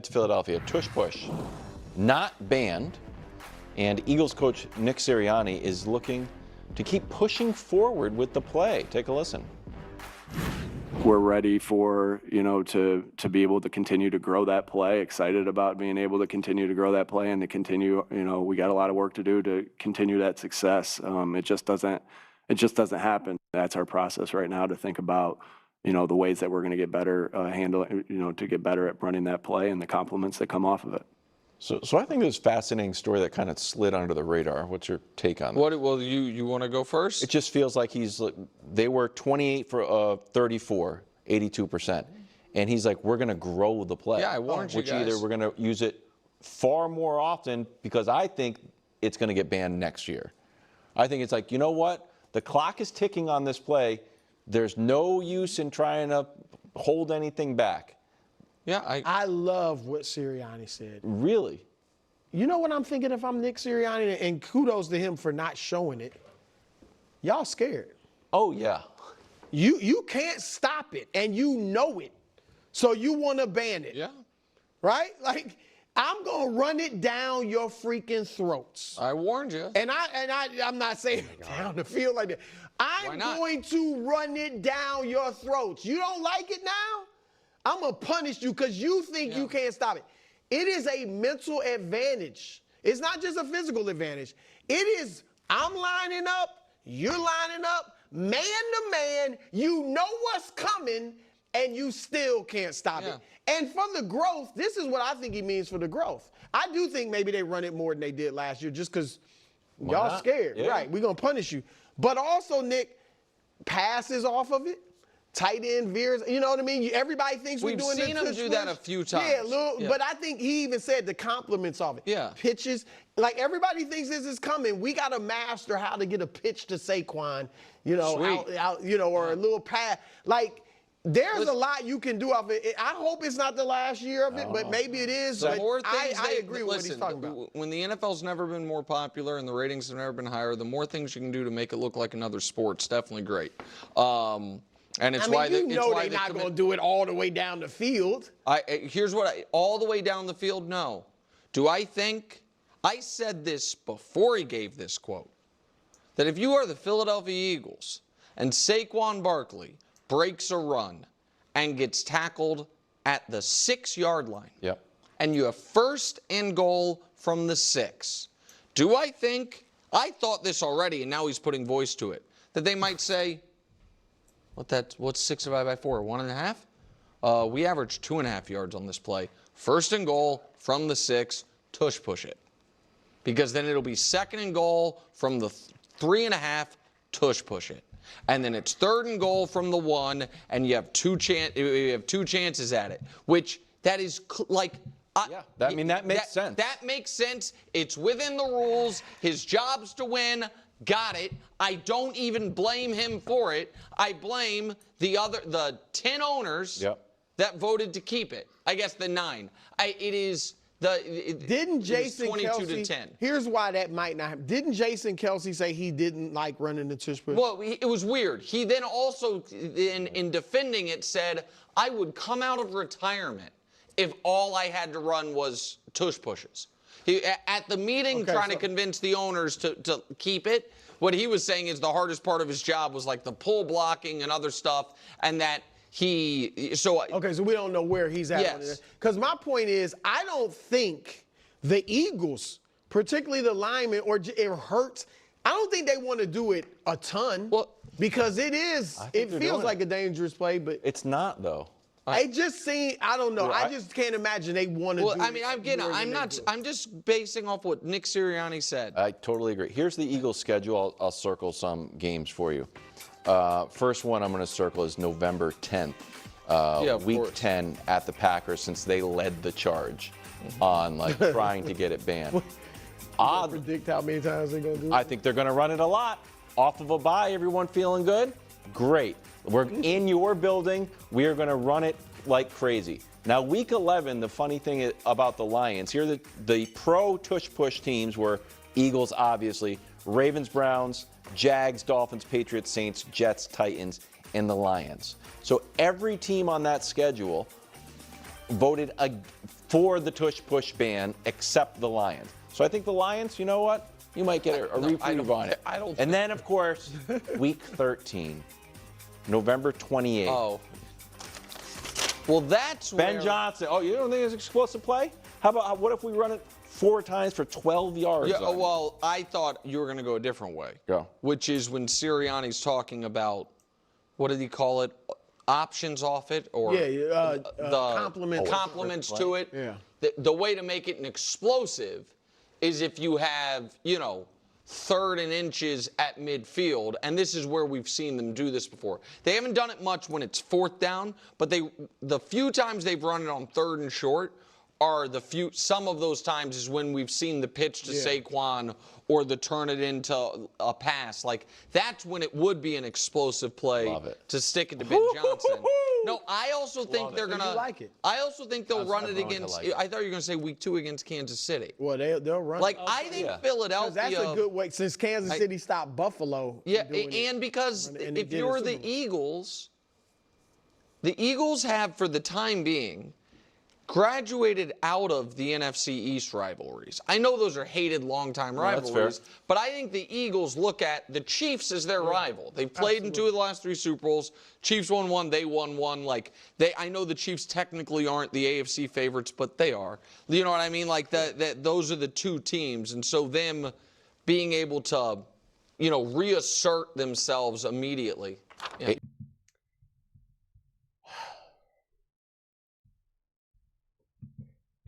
To Philadelphia, tush push, not banned, and Eagles coach Nick Sirianni is looking to keep pushing forward with the play. Take a listen. We're ready for, to be able to continue to grow that play, excited about being able to continue to grow that play and to continue, we got a lot of work to do to continue that success. It just doesn't happen. That's our process right now, to think about, the ways that we're going to get better to get better at running that play and the compliments that come off of it. So I think this is a fascinating story that kind of slid under the radar. What's your take on that? Well, you want to go first? It just feels like they were 28 for 34, 82%. And he's like, we're going to grow the play. Yeah, I warned you guys. Which either we're going to use it far more often, because I think it's going to get banned next year. I think it's like, you know what? The clock is ticking on this play. There's no use in trying to hold anything back. Yeah, I love what Sirianni said. Really? You know what I'm thinking if I'm Nick Sirianni, and kudos to him for not showing it. Y'all scared. Oh, yeah. You can't stop it, and you know it. So you want to ban it. Yeah. Right? Like, I'm going to run it down your freaking throats. I warned you. And I'm not saying down the field like that. I'm going to run it down your throats. You don't like it now? I'm going to punish you because you think you can't stop it. It is a mental advantage. It's not just a physical advantage. It is, I'm lining up, you're lining up, man to man, you know what's coming, and you still can't stop it. And for the growth, this is what I think he means for the growth. I do think maybe they run it more than they did last year just because y'all scared. Yeah. Right, we're going to punish you. But also, Nick, passes off of it, tight end veers, you know what I mean? Everybody thinks we're doing this. We've seen him do that a few times. Yeah, but I think he even said the compliments of it. Yeah. Pitches, like everybody thinks this is coming. We got to master how to get a pitch to Saquon, or a little pass. Like, there's a lot you can do off it. I hope it's not the last year of it, but maybe it is. But I agree with what he's talking about. When the NFL's never been more popular and the ratings have never been higher, the more things you can do to make it look like another sport, it's definitely great. And it's why they're not going to do it all the way down the field. Here's what all the way down the field, no. Do I think, I said this before he gave this quote, that if you are the Philadelphia Eagles and Saquon Barkley breaks a run and gets tackled at the 6-yard line, and you have first and goal from the 6, do I think, I thought this already, and now he's putting voice to it, that they might say, what's 6 divided by 4, 1.5? We averaged 2.5 yards on this play. First and goal from the 6, tush push it. Because then it'll be second and goal from the 3.5, tush push it. And then it's third and goal from the 1, and you have two chances at it. Which, that is that makes sense. That makes sense. It's within the rules. His job's to win. Got it. I don't even blame him for it. I blame the 10 owners that voted to keep it. I guess the 9. Didn't Jason 22 Kelce, to 10. Here's why that might not happen. Didn't Jason Kelce say he didn't like running the tush push? Well, it was weird. He then also, in defending it, said, I would come out of retirement if all I had to run was tush pushes. At the meeting, trying to convince the owners to keep it, what he was saying is the hardest part of his job was like the pull blocking and other stuff, and that so we don't know where he's at. Yes. Because my point is, I don't think the Eagles, particularly the linemen, it hurts. I don't think they want to do it a ton. Well, because it feels like a dangerous play, but it's not though. It just seems, I don't know. I just can't imagine they want to do it. Well, I mean, I'm just basing off what Nick Sirianni said. I totally agree. Here's the Eagles schedule. I'll circle some games for you. First one I'm going to circle is November 10th, week 10 at the Packers, since they led the charge on trying to get it banned. Predict how many times they're going to do it? I think they're going to run it a lot. Off of a bye, everyone feeling good? Great. We're in your building. We are going to run it like crazy. Now, week 11, the funny thing about the Lions, here the pro tush push teams were Eagles, obviously, Ravens, Browns, Jags, Dolphins, Patriots, Saints, Jets, Titans, and the Lions. So every team on that schedule voted for the tush push ban except the Lions. So I think the Lions, you know what? You might get a reprieve on it. And then, of course, week 13, November 28th. Oh. Well, that's Ben Johnson. Oh, you don't think it's an explosive play? How about what if we run it 4 times for 12 yards? Yeah, well, I thought you were going to go a different way. Go. Which is when Sirianni's talking about, what did he call it? Options off it? Or the compliments to it. Yeah. The way to make it an explosive is if you have, 3rd and inches at midfield, and this is where we've seen them do this before. They haven't done it much when it's 4th down, but the few times they've run it on 3rd and short are some of those times is when we've seen the pitch to Saquon or the turn it into a pass. Like, that's when it would be an explosive play to stick it to Ben Johnson. No, I also think they're going to like it. I also think they'll run it against I thought you were going to say week 2 against Kansas City. Well, they'll run Like, I think Philadelphia. that's a good way since Kansas City stopped Buffalo. Yeah, and because if you're the Eagles have, for the time being, graduated out of the NFC East rivalries. I know those are hated longtime rivalries, but I think the Eagles look at the Chiefs as their rival. They've played in 2 of the last 3 Super Bowls. Chiefs won 1, they won 1. Like, I know the Chiefs technically aren't the AFC favorites, but they are. You know what I mean? Like, those are the 2 teams, and so them being able to, reassert themselves immediately. Yeah.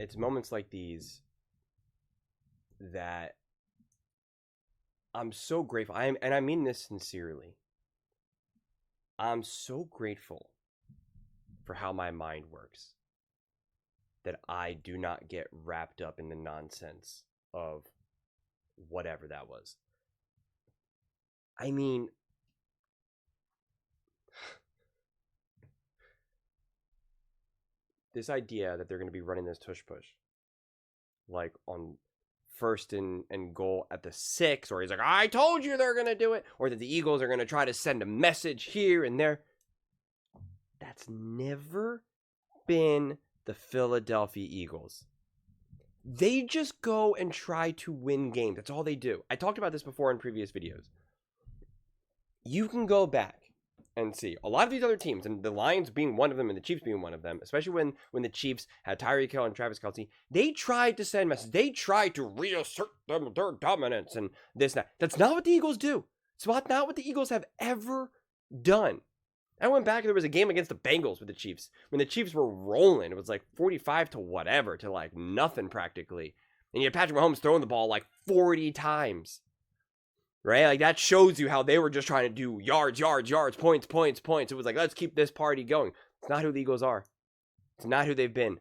It's moments like these that I'm so grateful. And I mean this sincerely. I'm so grateful for how my mind works, that I do not get wrapped up in the nonsense of whatever that was. I mean, this idea that they're going to be running this tush push, like on 1st and goal at the 6, or he's like, I told you they're going to do it, or that the Eagles are going to try to send a message here and there. That's never been the Philadelphia Eagles. They just go and try to win games. That's all they do. I talked about this before in previous videos. You can go back and see a lot of these other teams, and the Lions being one of them and the Chiefs being one of them, especially when the Chiefs had Tyreek Hill and Travis Kelce, they tried to send messages. They tried to reassert their dominance and this and that. That's not what the Eagles do. It's not what the Eagles have ever done. I went back and there was a game against the Bengals with the Chiefs when the Chiefs were rolling. It was like 45 to whatever, to like nothing practically. And you had Patrick Mahomes throwing the ball like 40 times. Right? Like, that shows you how they were just trying to do yards, points. It was like, let's keep this party going. It's not who the Eagles are. It's not who they've been.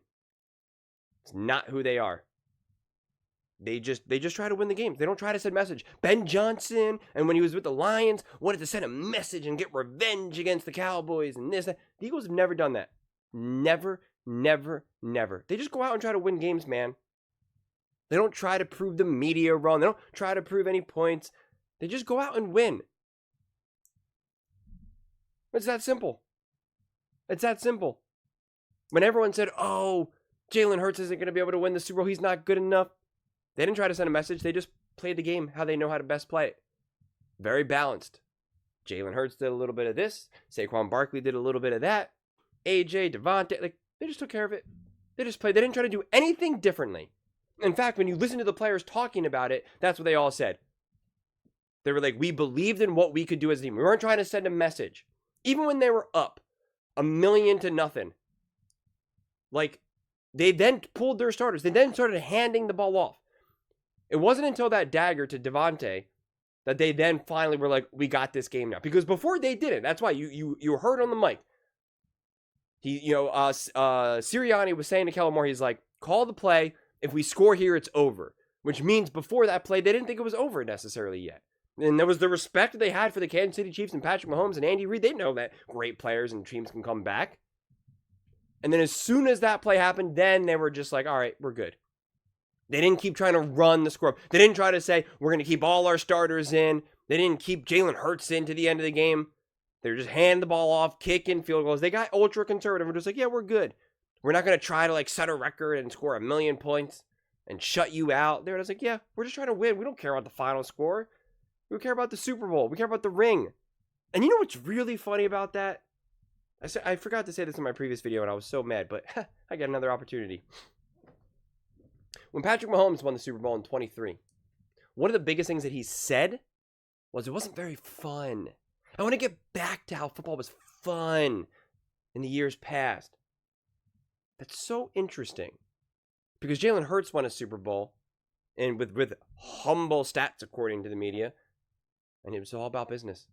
It's not who they are. They just try to win the games. They don't try to send message. Ben Johnson, and when he was with the Lions, wanted to send a message and get revenge against the Cowboys and this, that. The Eagles have never done that. Never. They just go out and try to win games, man. They don't try to prove the media wrong. They don't try to prove any points. They just go out and win. It's that simple. It's that simple. When everyone said, oh, Jalen Hurts isn't going to be able to win the Super Bowl, he's not good enough, they didn't try to send a message. They just played the game how they know how to best play it. Very balanced. Jalen Hurts did a little bit of this. Saquon Barkley did a little bit of that. AJ, Devontae, they just took care of it. They just played. They didn't try to do anything differently. In fact, when you listen to the players talking about it, that's what they all said. They were like, we believed in what we could do as a team. We weren't trying to send a message. Even when they were up 1,000,000-0. Like, they then pulled their starters. They then started handing the ball off. It wasn't until that dagger to Devontae that they then finally were like, we got this game now. Because before they didn't. That's why you heard on the mic. Sirianni was saying to Kellen Moore, he's like, call the play. If we score here, it's over. Which means before that play, they didn't think it was over necessarily yet. And there was the respect that they had for the Kansas City Chiefs and Patrick Mahomes and Andy Reid. They know that great players and teams can come back. And then as soon as that play happened, then they were just like, all right, we're good. They didn't keep trying to run the score. They didn't try to say, we're going to keep all our starters in. They didn't keep Jalen Hurts in to the end of the game. They were just handing the ball off, kicking field goals. They got ultra conservative. We're just like, yeah, we're good. We're not going to try to like set a record and score 1 million points and shut you out. They're just like, yeah, we're just trying to win. We don't care about the final score. We care about the Super Bowl. We care about the ring. And you know what's really funny about that? I forgot to say this in my previous video and I was so mad, but I got another opportunity. When Patrick Mahomes won the Super Bowl in 23, one of the biggest things that he said was it wasn't very fun. I want to get back to how football was fun in the years past. That's so interesting. Because Jalen Hurts won a Super Bowl and with humble stats according to the media. And it was all about business.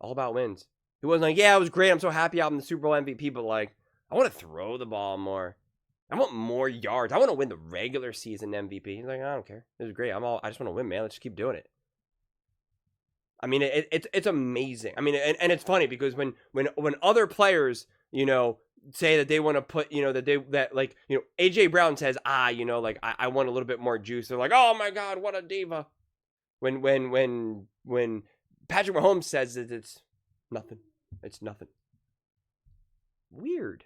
All about wins. He wasn't like, yeah, it was great. I'm so happy I'm the Super Bowl MVP. But like, I want to throw the ball more. I want more yards. I want to win the regular season MVP. He's like, I don't care. This is great. I just want to win, man. Let's just keep doing it. I mean, it's amazing. I mean, and it's funny because when other players, you know, say that they want to put, you know, AJ Brown says, you know, like I want a little bit more juice. They're like, oh my God, what a diva. When Patrick Mahomes says that it's nothing. It's nothing. Weird.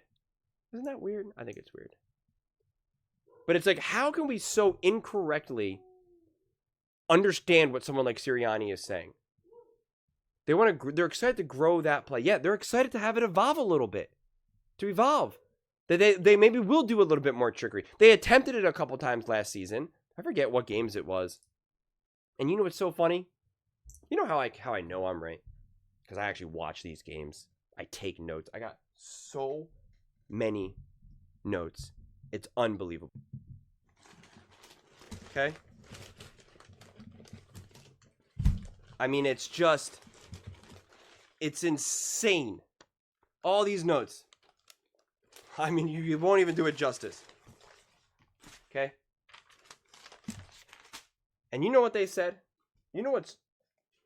Isn't that weird? I think it's weird. But it's like, how can we so incorrectly understand what someone like Sirianni is saying? They're excited to grow that play. Yeah, they're excited to have it evolve a little bit. To evolve. They maybe will do a little bit more trickery. They attempted it a couple times last season. I forget what games it was. And you know what's so funny? You know how I know I'm right? Because I actually watch these games. I take notes. I got so many notes. It's unbelievable. Okay? I mean, it's insane. All these notes. I mean, you won't even do it justice. Okay? And you know what they said? You know what's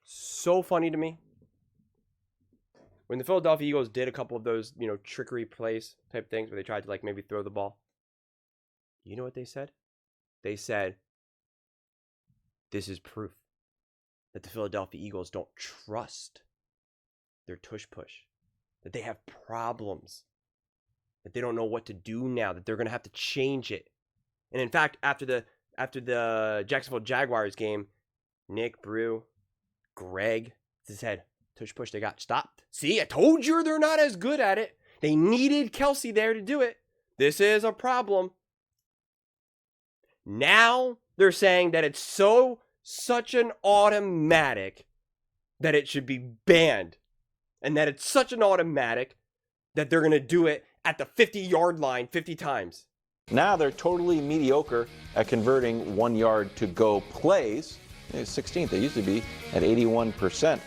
so funny to me? When the Philadelphia Eagles did a couple of those, you know, trickery plays type things where they tried to like maybe throw the ball. You know what they said? They said, this is proof that the Philadelphia Eagles don't trust their tush push. That they have problems. That they don't know what to do now. That they're going to have to change it. And in fact, after the Jacksonville Jaguars game, Nick, Brew, Greg said, tush push, they got stopped. See, I told you they're not as good at it. They needed Kelce there to do it. This is a problem. Now they're saying that it's such an automatic that it should be banned. And that it's such an automatic that they're going to do it at the 50-yard line 50 times. Now they're totally mediocre at converting 1-yard to go plays. 16th, they used to be at 81%.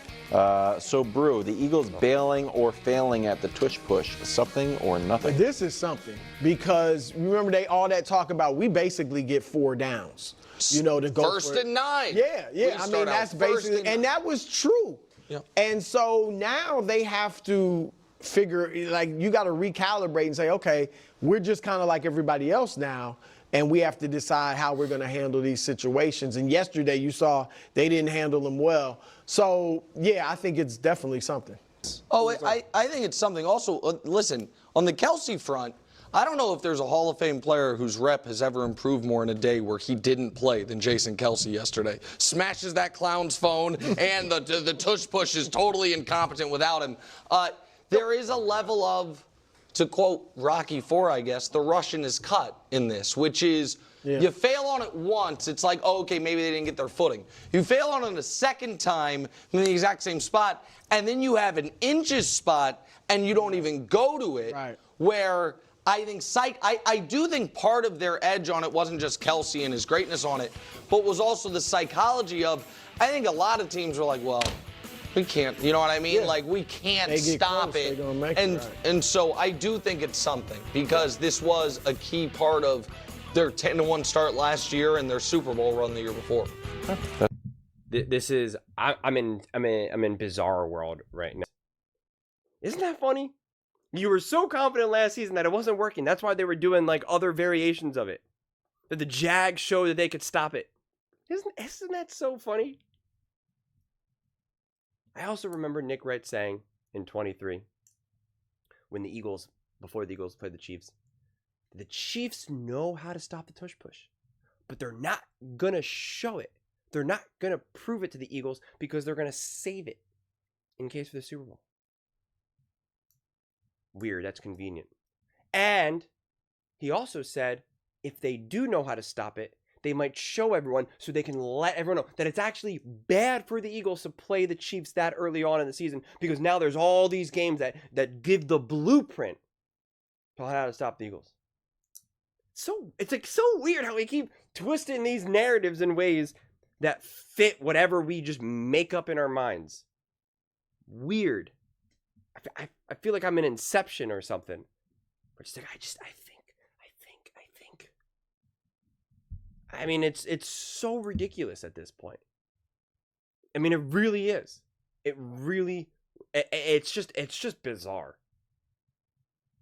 So, Brew, the Eagles bailing or failing at the tush push, something or nothing? This is something because remember all that talk about we basically get 4 downs, you know, to go first and 9. Yeah. I mean, that's basically, and that was true. Yeah. And so now they have to figure, like, you got to recalibrate and say, okay, we're just kind of like everybody else now. And we have to decide how we're going to handle these situations. And yesterday you saw they didn't handle them well. So, yeah, I think it's definitely something. Oh, I think it's something. Also, listen, on the Kelce front, I don't know if there's a Hall of Fame player whose rep has ever improved more in a day where he didn't play than Jason Kelce yesterday. Smashes that clown's phone, and the tush push is totally incompetent without him. There is a level of, to quote Rocky IV, I guess, the Russian is cut in this, which is you fail on it once, it's like, oh, okay, maybe they didn't get their footing. You fail on it a second time in the exact same spot, and then you have an inches spot, and you don't even go to it, where I think I do think part of their edge on it wasn't just Kelce and his greatness on it, but was also the psychology of, I think a lot of teams were like, well, we can't, you know what I mean? Yeah. Like, we can't stop it. And so I do think it's something, because this was a key part of their 10-1 start last year and their Super Bowl run the year before. This is, I'm in bizarre world right now. Isn't that funny? You were so confident last season that it wasn't working. That's why they were doing like other variations of it. That the Jags showed that they could stop it. Isn't that so funny? I also remember Nick Wright saying in 23, when the Eagles, before the Eagles played the Chiefs, The Chiefs know how to stop the tush push, but they're not going to show it. They're not going to prove it to the Eagles because they're going to save it in case for the Super Bowl. Weird. That's convenient. And he also said if they do know how to stop it, they might show everyone so they can let everyone know that it's actually bad for the Eagles to play the Chiefs that early on in the season because now there's all these games that give the blueprint to how to stop the Eagles. So it's like so weird how we keep twisting these narratives in ways that fit whatever we just make up in our minds. Weird. I feel like I'm in Inception or something. But just like I think. I mean, it's so ridiculous at this point. I mean, it really is. It's just bizarre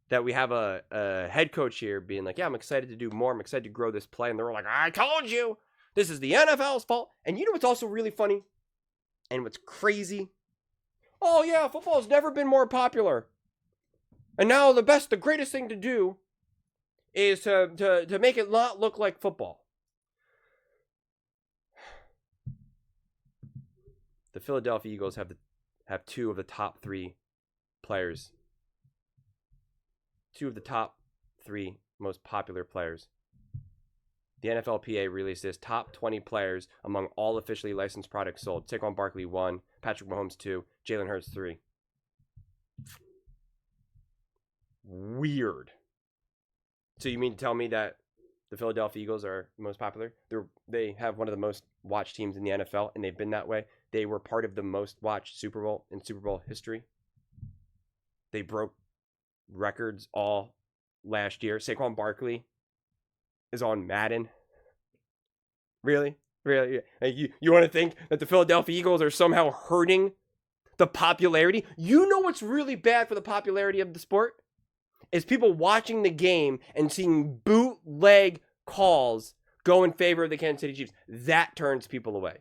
that we have a head coach here being like, yeah, I'm excited to do more. I'm excited to grow this play. And they're like, I told you, this is the NFL's fault. And you know what's also really funny? And what's crazy? Oh, yeah, football's never been more popular. And now the greatest thing to do is to make it not look like football. The Philadelphia Eagles have two of the top three players. Two of the top three most popular players. The NFLPA released this top 20 players among all officially licensed products sold. Saquon Barkley 1, Patrick Mahomes 2, Jalen Hurts 3. Weird. So you mean to tell me that the Philadelphia Eagles are most popular? They have one of the most watched teams in the NFL, and they've been that way. They were part of the most watched Super Bowl in Super Bowl history. They broke records all last year. Saquon Barkley is on Madden. Really? Like you want to think that the Philadelphia Eagles are somehow hurting the popularity? You know what's really bad for the popularity of the sport? Is people watching the game and seeing bootleg calls go in favor of the Kansas City Chiefs. That turns people away.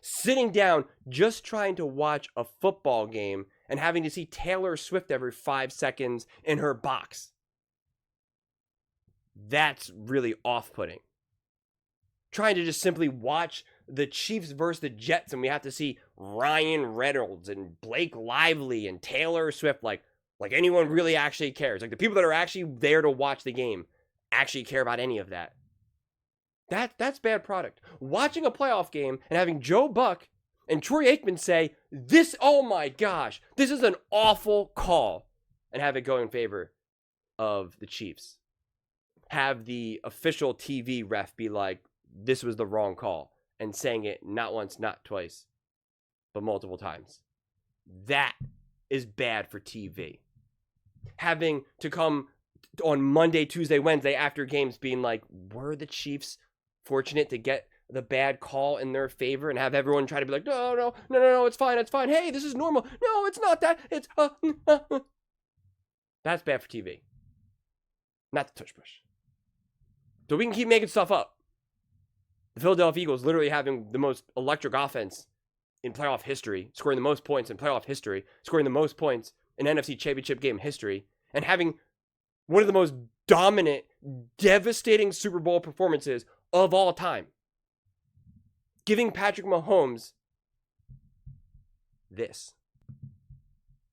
Sitting down just trying to watch a football game and having to see Taylor Swift every 5 seconds in her box. That's really off-putting. Trying to just simply watch the Chiefs versus the Jets and we have to see Ryan Reynolds and Blake Lively and Taylor Swift like anyone really actually cares. Like the people that are actually there to watch the game actually care about any of that. That's bad product. Watching a playoff game and having Joe Buck and Troy Aikman say, oh my gosh, this is an awful call, and have it go in favor of the Chiefs. Have the official TV ref be like, this was the wrong call, and saying it not once, not twice, but multiple times. That is bad for TV. Having to come on Monday, Tuesday, Wednesday after games being like, were the Chiefs fortunate to get the bad call in their favor, and have everyone try to be like, no, it's fine. Hey, this is normal. No, it's not that. It's That's bad for TV. Not the tush push. So we can keep making stuff up. The Philadelphia Eagles literally having the most electric offense in playoff history, scoring the most points in playoff history, scoring the most points in NFC Championship game history, and having one of the most dominant, devastating Super Bowl performances of all time. Giving Patrick Mahomes this.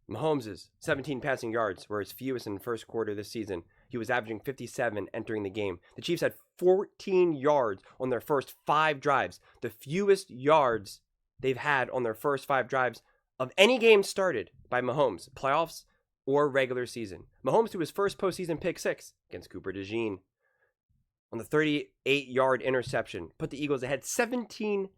Mahomes' 17 passing yards were his fewest in the first quarter this season. He was averaging 57 entering the game. The Chiefs had 14 yards on their first 5 drives, the fewest yards they've had on their first 5 drives of any game started by Mahomes, playoffs or regular season. Mahomes threw his first postseason pick 6 against Cooper DeJean on the 38-yard interception, put the Eagles ahead 17-0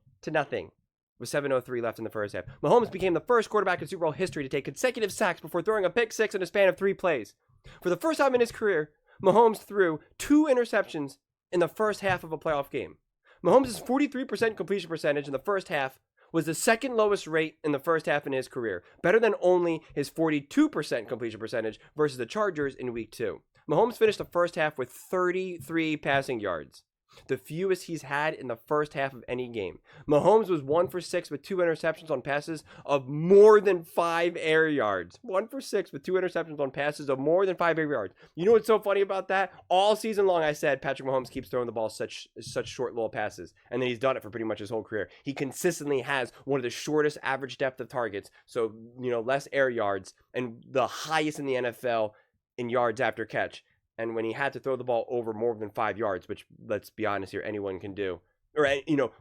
with 7:03 left in the first half. Mahomes became the first quarterback in Super Bowl history to take consecutive sacks before throwing a pick 6 in a span of 3 plays. For the first time in his career, Mahomes threw 2 interceptions in the first half of a playoff game. Mahomes' 43% completion percentage in the first half was the second lowest rate in the first half in his career, better than only his 42% completion percentage versus the Chargers in Week 2. Mahomes finished the first half with 33 passing yards. The fewest he's had in the first half of any game. Mahomes was 1 for 6 with 2 interceptions on passes of more than 5 air yards. 1 for 6 with 2 interceptions on passes of more than 5 air yards. You know what's so funny about that? All season long I said Patrick Mahomes keeps throwing the ball such short little passes. And then he's done it for pretty much his whole career. He consistently has one of the shortest average depth of targets. So, less air yards and the highest in the NFL in yards after catch. And when he had to throw the ball over more than 5 yards, which, let's be honest here, anyone can do, or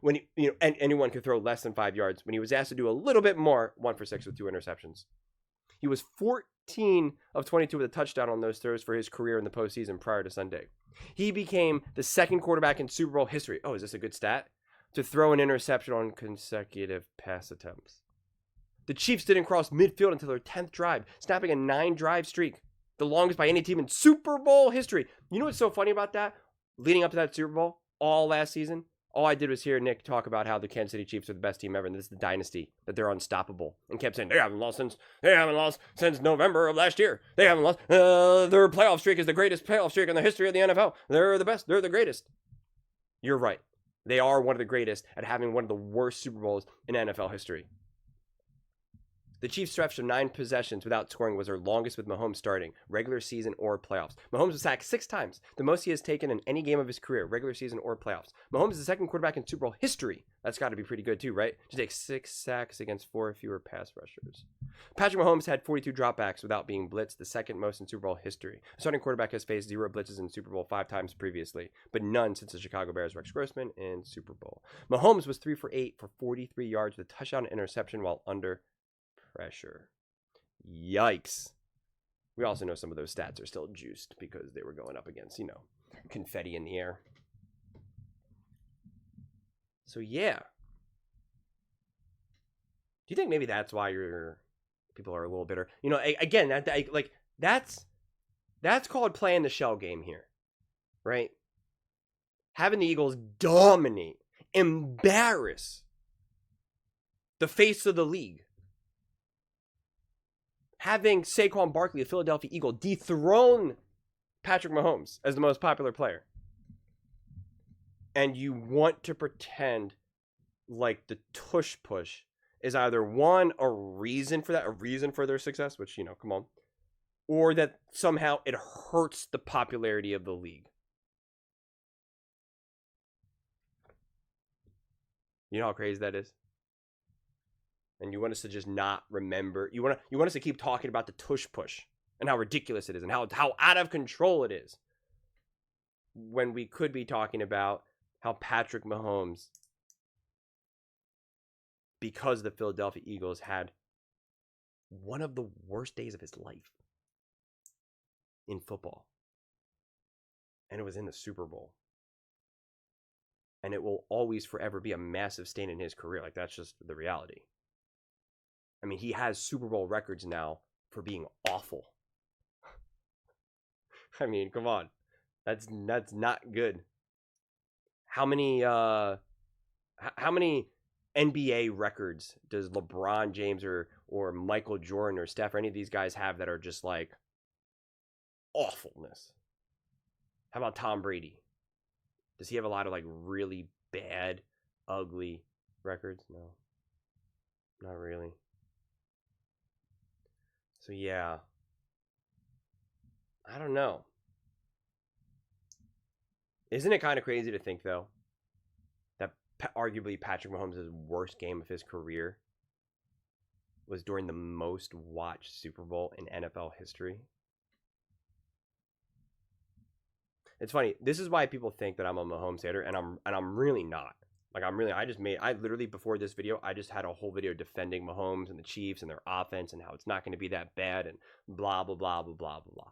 when anyone can throw less than 5 yards, when he was asked to do a little bit more, 1 for 6 with 2 interceptions. He was 14 of 22 with a touchdown on those throws for his career in the postseason prior to Sunday. He became the second quarterback in Super Bowl history. Oh, is this a good stat? To throw an interception on consecutive pass attempts. The Chiefs didn't cross midfield until their 10th drive, snapping a 9-drive streak. The longest by any team in Super Bowl history. You know what's so funny about that? Leading up to that Super Bowl, all last season, all I did was hear Nick talk about how the Kansas City Chiefs are the best team ever, and this is the dynasty, that they're unstoppable, and kept saying they haven't lost since November of last year. They haven't lost. Their playoff streak is the greatest playoff streak in the history of the NFL. They're the best. They're the greatest. You're right. They are one of the greatest at having one of the worst Super Bowls in NFL history. The Chiefs' stretch of 9 possessions without scoring was their longest with Mahomes starting, regular season or playoffs. Mahomes was sacked 6 times, the most he has taken in any game of his career, regular season or playoffs. Mahomes is the second quarterback in Super Bowl history. That's got to be pretty good too, right? To take 6 sacks against 4 fewer pass rushers. Patrick Mahomes had 42 dropbacks without being blitzed, the second most in Super Bowl history. A starting quarterback has faced 0 blitzes in Super Bowl 5 times previously, but none since the Chicago Bears' Rex Grossman in Super Bowl. Mahomes was 3 for 8 for 43 yards with a touchdown and interception while under pressure. Yikes. We also know some of those stats are still juiced because they were going up against, confetti in the air. So, yeah. Do you think maybe that's why people are a little bitter? Again, that's called playing the shell game here, right? Having the Eagles dominate, embarrass the face of the league. Having Saquon Barkley, a Philadelphia Eagle, dethrone Patrick Mahomes as the most popular player. And you want to pretend like the tush push is either one, a reason for their success, which, come on, or that somehow it hurts the popularity of the league. You know how crazy that is? And you want us to just not remember. You want us to keep talking about the tush push and how ridiculous it is and how out of control it is. When we could be talking about how Patrick Mahomes, because the Philadelphia Eagles had one of the worst days of his life in football. And it was in the Super Bowl. And it will always forever be a massive stain in his career. Like, that's just the reality. I mean, he has Super Bowl records now for being awful. I mean, come on. That's not good. How many NBA records does LeBron James or Michael Jordan or Steph or any of these guys have that are just like awfulness? How about Tom Brady? Does he have a lot of like really bad, ugly records? No. Not really. So yeah. I don't know. Isn't it kind of crazy to think, though, that arguably Patrick Mahomes' worst game of his career was during the most watched Super Bowl in NFL history? It's funny. This is why people think that I'm a Mahomes hater, and I'm really not. Like, I literally, before this video, I just had a whole video defending Mahomes and the Chiefs and their offense and how it's not going to be that bad and blah, blah, blah, blah, blah, blah.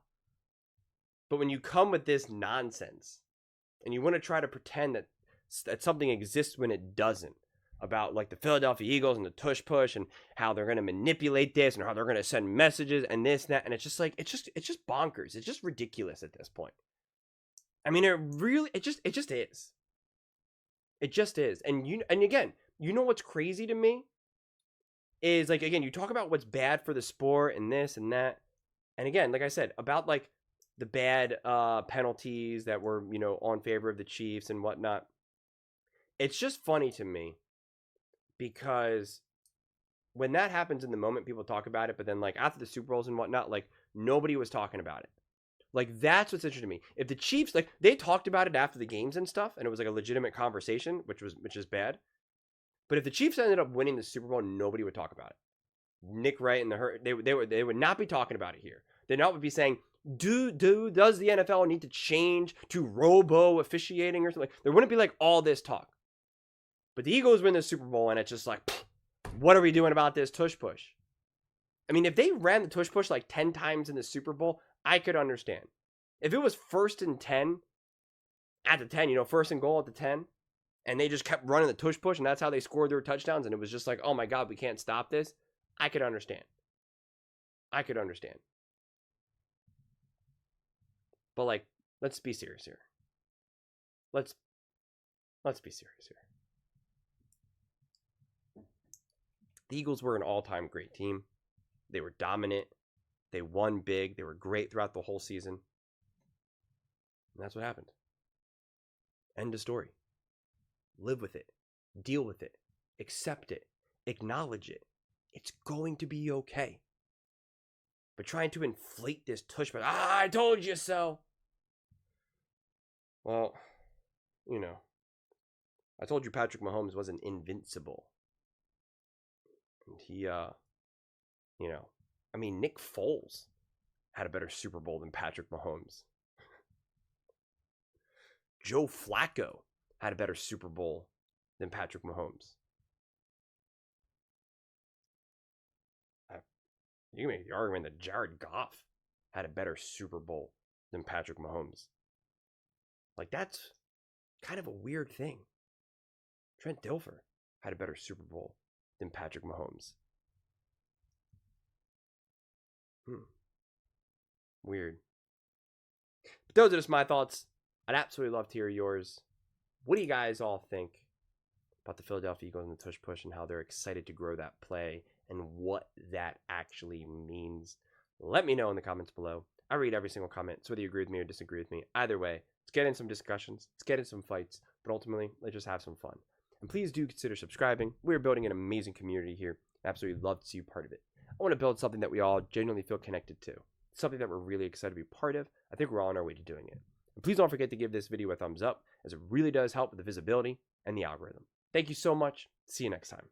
But when you come with this nonsense and you want to try to pretend that something exists when it doesn't, about like the Philadelphia Eagles and the tush push and how they're going to manipulate this and how they're going to send messages and this and that, and it's just like, it's just bonkers. It's just ridiculous at this point. I mean, it just is. It just is. And again, you know what's crazy to me is, like, again, you talk about what's bad for the sport and this and that. And again, like I said, about like the bad penalties that were, you know, on favor of the Chiefs and whatnot. It's just funny to me because when that happens in the moment, people talk about it, but then like after the Super Bowls and whatnot, like nobody was talking about it. Like that's what's interesting to me. If the Chiefs, like they talked about it after the games and stuff, and it was like a legitimate conversation, which is bad. But if the Chiefs ended up winning the Super Bowl, nobody would talk about it. Nick Wright and they would not be talking about it here. They not would be saying, does the NFL need to change to robo officiating or something? There wouldn't be like all this talk. But the Eagles win the Super Bowl, and it's just like, what are we doing about this tush push? I mean, if they ran the tush push like 10 times in the Super Bowl, I could understand. If it was 1st and 10 at the 10, you know, 1st and goal at the 10, and they just kept running the tush push, and that's how they scored their touchdowns, and it was just like, oh my God, we can't stop this, I could understand. I could understand. But like, let's be serious here. Let's be serious here. The Eagles were an all-time great team. They were dominant. They won big. They were great throughout the whole season. And that's what happened. End of story. Live with it. Deal with it. Accept it. Acknowledge it. It's going to be okay. But trying to inflate this tush, but I told you so. Well, you know, I told you Patrick Mahomes wasn't invincible. And he, you know, I mean, Nick Foles had a better Super Bowl than Patrick Mahomes. Joe Flacco had a better Super Bowl than Patrick Mahomes. You can make the argument that Jared Goff had a better Super Bowl than Patrick Mahomes. Like, that's kind of a weird thing. Trent Dilfer had a better Super Bowl than Patrick Mahomes. Weird. But those are just my thoughts. I'd absolutely love to hear yours. What do you guys all think about the Philadelphia Eagles and the tush push and how they're excited to grow that play and what that actually means? Let me know in the comments below. I read every single comment, so whether you agree with me or disagree with me, either way, let's get in some discussions, let's get in some fights, but ultimately, let's just have some fun. And please do consider subscribing. We're building an amazing community here. I absolutely love to see you part of it. I want to build something that we all genuinely feel connected to. Something that we're really excited to be part of. I think we're all on our way to doing it. And please don't forget to give this video a thumbs up, as it really does help with the visibility and the algorithm. Thank you so much. See you next time.